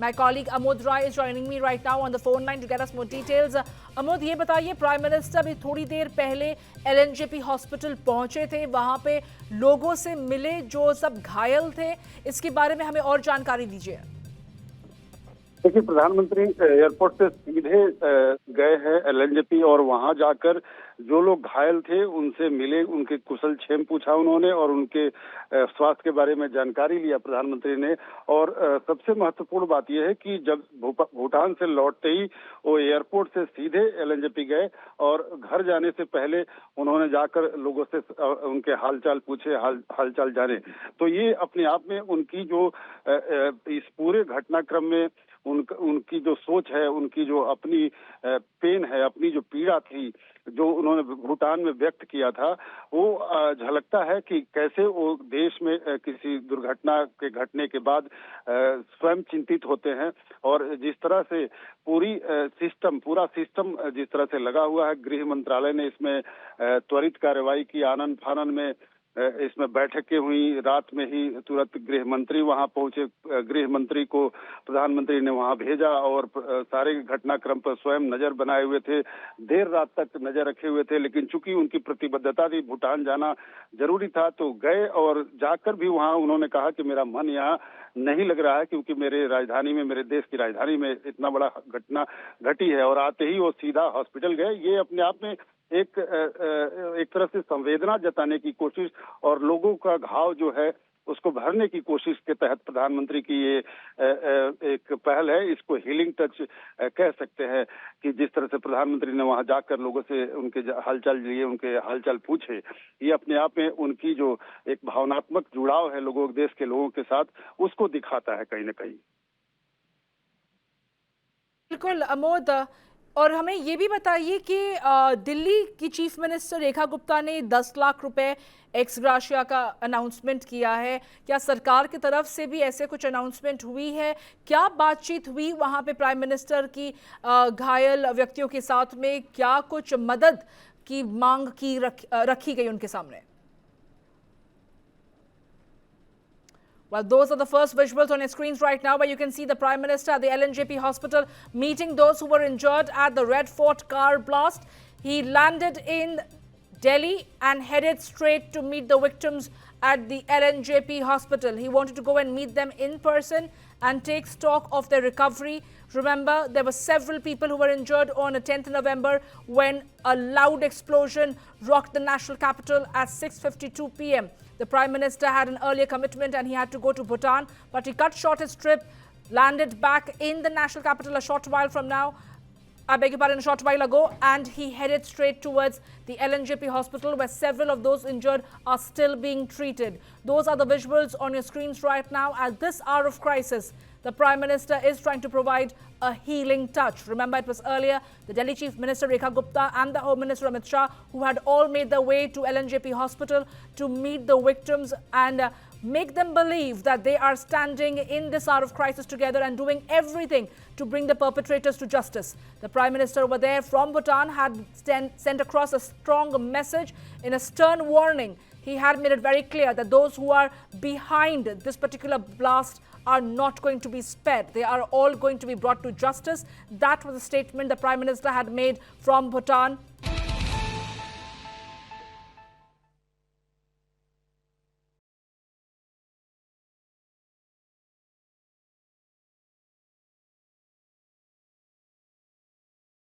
My colleague Amod Rai is joining me right now on the phone line to get us more details. Amod, ये बताइए, prime minister अभी थोड़ी देर पहले LNJP hospital पहुंचे थे, वहां पे लोगों से मिले जो सब घायल थे, इसके बारे में हमें और जानकारी दीजिए। देखिए, प्रधानमंत्री एयरपोर्ट से सीधे गए हैं एलएनजेपी और वहां जाकर जो लोग घायल थे उनसे मिले, उनके कुशल क्षेम पूछा उन्होंने और उनके स्वास्थ्य के बारे में जानकारी लिया प्रधानमंत्री ने। और सबसे महत्वपूर्ण बात यह है कि जब भूटान से लौटते ही वो एयरपोर्ट से सीधे एलएनजेपी गए और घर जाने से पहले उन्होंने जाकर लोगों से उनके हालचाल पूछे, हालचाल जाने। तो ये अपने आप में उनकी जो इस पूरे घटनाक्रम में उनकी जो सोच है, उनकी जो अपनी पेन है, अपनी जो पीड़ा थी, जो उन्होंने भूटान में व्यक्त किया था, वो झलकता है कि कैसे वो देश में किसी दुर्घटना के घटने के बाद स्वयं चिंतित होते हैं। और जिस तरह से पूरा सिस्टम जिस तरह से लगा हुआ है, गृह मंत्रालय ने इसमें त्वरित कार्रवाई की, आनन फानन में इसमें बैठकें हुई, रात में ही तुरंत गृह मंत्री वहां पहुंचे, गृह मंत्री को प्रधानमंत्री ने वहां भेजा और सारे घटनाक्रम पर स्वयं नजर बनाए हुए थे, देर रात तक नजर रखे हुए थे। लेकिन चूंकि उनकी प्रतिबद्धता थी, भूटान जाना जरूरी था, तो गए और जाकर भी वहां उन्होंने कहा कि मेरा मन यहाँ नहीं लग रहा है, क्योंकि मेरे राजधानी में, मेरे देश की राजधानी में इतना बड़ा घटना घटी है। और आते ही वो सीधा हॉस्पिटल गए। ये अपने आप में एक तरह से संवेदना जताने की कोशिश और लोगों का घाव जो है उसको भरने की कोशिश के तहत प्रधानमंत्री की ये एक पहल है। इसको हीलिंग टच कह सकते हैं कि जिस तरह से प्रधानमंत्री ने वहां जाकर लोगों से उनके हालचाल लिए, उनके हालचाल पूछे, ये अपने आप में उनकी जो एक भावनात्मक जुड़ाव है लोगों, देश के लोगों के साथ, उसको दिखाता है कहीं ना कहीं। बिल्कुल अमोद, और हमें ये भी बताइए कि दिल्ली की चीफ मिनिस्टर रेखा गुप्ता ने 10 लाख रुपए एक्स ग्राशिया का अनाउंसमेंट किया है। क्या सरकार की तरफ से भी ऐसे कुछ अनाउंसमेंट हुई है? क्या बातचीत हुई वहां पे प्राइम मिनिस्टर की घायल व्यक्तियों के साथ में? क्या कुछ मदद की मांग की रखी गई उनके सामने? Well, those are the first visuals on your screens right now, where you can see the Prime Minister at the LNJP hospital meeting those who were injured at the Red Fort car blast. He landed in Delhi and headed straight to meet the victims at the LNJP hospital. He wanted to go and meet them in person and take stock of their recovery. Remember, there were several people who were injured on the 10th November when a loud explosion rocked the national capital at 6:52 p.m. The Prime Minister had an earlier commitment and he had to go to Bhutan, but he cut short his trip, landed back in the national capital a short while from now, I beg your pardon, a short while ago, and he headed straight towards the LNJP hospital, where several of those injured are still being treated. Those are the visuals on your screens right now. At this hour of crisis, the Prime Minister is trying to provide a healing touch. Remember, it was earlier the Delhi Chief Minister Rekha Gupta and the Home Minister Amit Shah who had all made their way to LNJP hospital to meet the victims and make them believe that they are standing in this hour of crisis together and doing everything to bring the perpetrators to justice. The Prime Minister over there from Bhutan had sent across a strong message in a stern warning. He had made it very clear that those who are behind this particular blast are not going to be spared. They are all going to be brought to justice. That was a statement the Prime Minister had made from Bhutan